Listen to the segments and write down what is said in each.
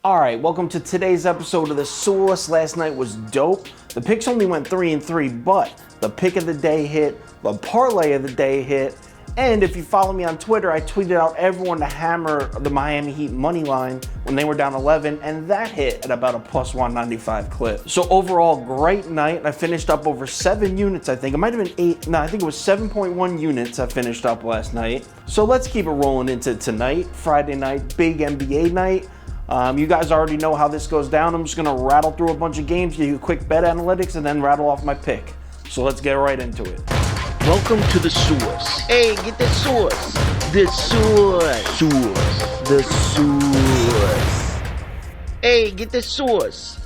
All right, welcome to today's episode of The Source. Last night was dope. The picks only went 3-3, but the pick of the day hit, the parlay of the day hit, and if you follow me on Twitter, I tweeted out everyone to hammer the Miami Heat money line when they were down 11, and that hit at about a plus 195 clip. So overall, great night. I finished up over 7 units, I think. It might have been 8. No, I think it was 7.1 units I finished up last night. So let's keep it rolling into tonight, Friday night, big NBA night. You guys already know how this goes down. I'm just going to rattle through a bunch of games, give you a quick bet analytics, and then rattle off my pick. So let's get right into it. Welcome to The Source. Hey, get the source. The source. The source. Hey, get the source.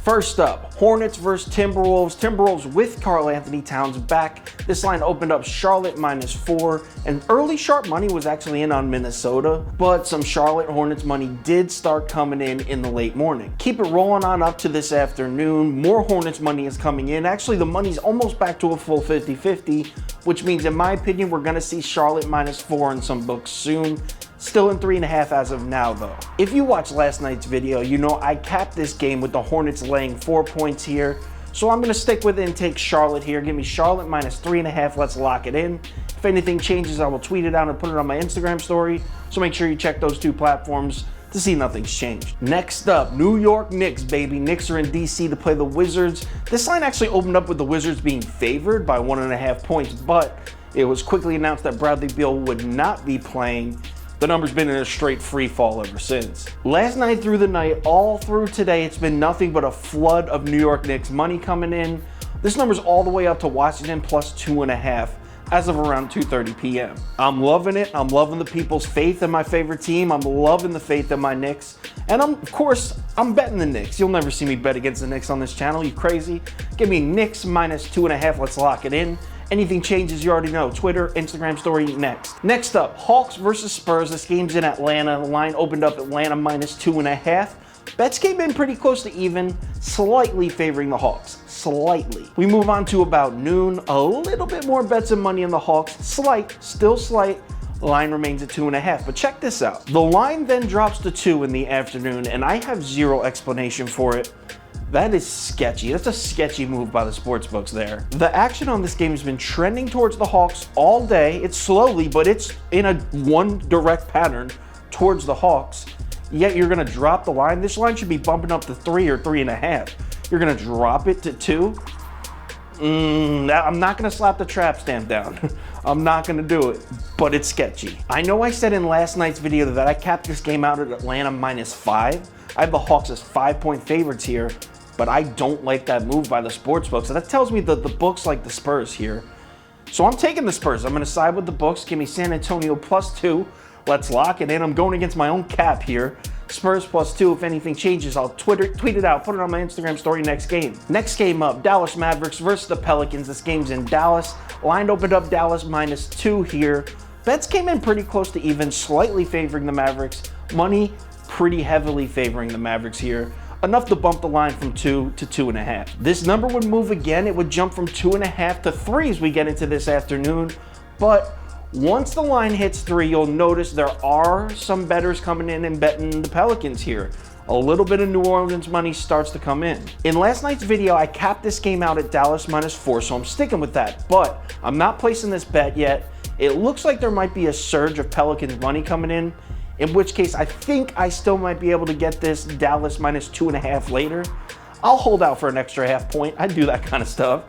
First up, Hornets versus Timberwolves. Timberwolves with Karl Anthony Towns back. This line opened up Charlotte -4, and early sharp money was actually in on Minnesota, but some Charlotte Hornets money did start coming in the late morning. Keep it rolling on up to this afternoon. More Hornets money is coming in. Actually, the money's almost back to a full 50-50, which means, in my opinion, we're going to see Charlotte -4 in some books soon. Still in 3.5 as of now, though. If you watched last night's video, you know I capped this game with the Hornets laying 4 points here. So I'm going to stick with it and take Charlotte here. Give me Charlotte -3.5. Let's lock it in. If anything changes, I will tweet it out and put it on my Instagram story. So make sure you check those 2 platforms to see nothing's changed. Next up, New York Knicks, baby. Knicks are in DC to play the Wizards. This line actually opened up with the Wizards being favored by 1.5 points, but it was quickly announced that Bradley Beal would not be playing. The number's been in a straight free fall ever since. Last night through the night, all through today, it's been nothing but a flood of New York Knicks money coming in. This number's all the way up to Washington +2.5 as of around 2:30 p.m. I'm loving it. I'm loving the people's faith in my favorite team. I'm loving the faith in my Knicks. And of course, I'm betting the Knicks. You'll never see me bet against the Knicks on this channel. You crazy? Give me Knicks -2.5. Let's lock it in. Anything changes, you already know. Twitter, Instagram story, next. Next up, Hawks versus Spurs. This game's in Atlanta. The line opened up Atlanta -2.5. Bets came in pretty close to even, slightly favoring the Hawks. Slightly. We move on to about noon. A little bit more bets and money in the Hawks. Slight, still slight. The line remains at 2.5. But check this out. The line then drops to 2 in the afternoon, and I have zero explanation for it. That is sketchy. That's a sketchy move by the sportsbooks there. The action on this game has been trending towards the Hawks all day. It's slowly, but it's in a one direct pattern towards the Hawks. Yet you're going to drop the line. This line should be bumping up to 3 or 3.5. You're going to drop it to 2. I'm not going to slap the trap stamp down. I'm not going to do it, but it's sketchy. I know I said in last night's video that I capped this game out at Atlanta -5. I have the Hawks as 5-point favorites here, but I don't like that move by the sportsbook. So that tells me that the books like the Spurs here. So I'm taking the Spurs. I'm going to side with the books. Give me San Antonio +2. Let's lock it in. I'm going against my own cap here. Spurs +2. If anything changes, I'll tweet it out, put it on my Instagram story next game. Next game up, Dallas Mavericks versus the Pelicans. This game's in Dallas. Line opened up Dallas -2 here. Bets came in pretty close to even, slightly favoring the Mavericks. Money pretty heavily favoring the Mavericks here. Enough to bump the line from 2 to 2.5. This number would move again. It would jump from 2.5 to 3 as we get into this afternoon. But once the line hits 3, you'll notice there are some bettors coming in and betting the Pelicans here. A little bit of New Orleans money starts to come in. In last night's video, I capped this game out at Dallas -4, so I'm sticking with that. But I'm not placing this bet yet. It looks like there might be a surge of Pelicans money coming in which case I think I still might be able to get this Dallas -2.5 later. I'll hold out for an extra half point. I do that kind of stuff.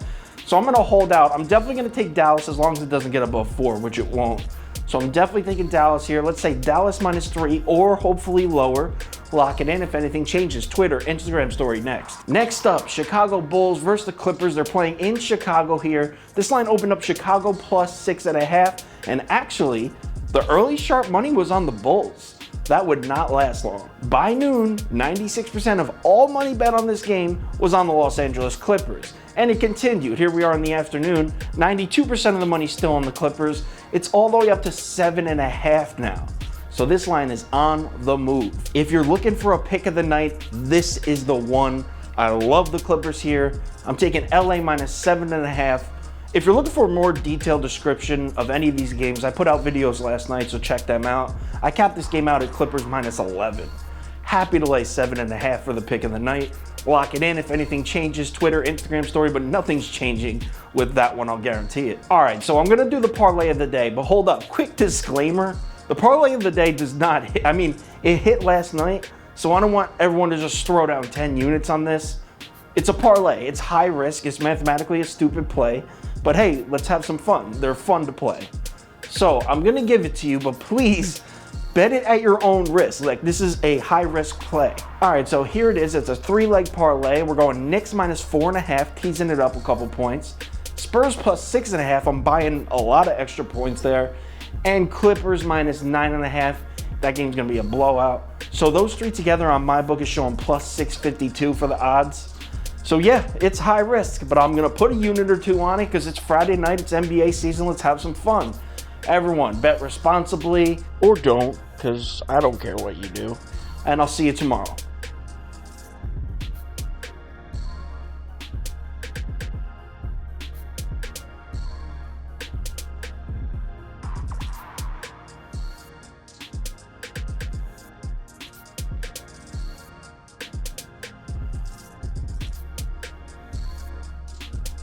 So I'm going to hold out. I'm definitely going to take Dallas as long as it doesn't get above 4, which it won't. So I'm definitely taking Dallas here. Let's say Dallas -3 or hopefully lower. Lock it in. If anything changes, Twitter, Instagram story next. Next up, Chicago Bulls versus the Clippers. They're playing in Chicago here. This line opened up Chicago +6.5, and actually, the early sharp money was on the Bulls. That would not last long. By noon, 96% of all money bet on this game was on the Los Angeles Clippers. And it continued. Here we are in the afternoon. 92% of the money still on the Clippers. It's all the way up to 7.5 now. So this line is on the move. If you're looking for a pick of the night, this is the one. I love the Clippers here. I'm taking LA -7.5. If you're looking for a more detailed description of any of these games, I put out videos last night, so check them out. I capped this game out at Clippers -11. Happy to lay 7.5 for the pick of the night. Lock it in. If anything changes, Twitter, Instagram story, but nothing's changing with that one, I'll guarantee it. All right, so I'm gonna do the parlay of the day, but hold up, quick disclaimer. The parlay of the day does not hit. I mean, it hit last night, so I don't want everyone to just throw down 10 units on this. It's a parlay, it's high risk, it's mathematically a stupid play, but hey, let's have some fun. They're fun to play. So I'm gonna give it to you, but please bet it at your own risk. Like, this is a high risk play. All right, so here it is. It's a 3-leg parlay. We're going Knicks minus 4.5, teasing it up a couple points. Spurs plus 6.5. I'm buying a lot of extra points there. And Clippers minus 9.5. That game's gonna be a blowout. So those three together on my book is showing plus 652 for the odds. So yeah, it's high risk, but I'm gonna put a unit or two on it because it's Friday night, it's NBA season, let's have some fun. Everyone, bet responsibly or don't, because I don't care what you do. And I'll see you tomorrow.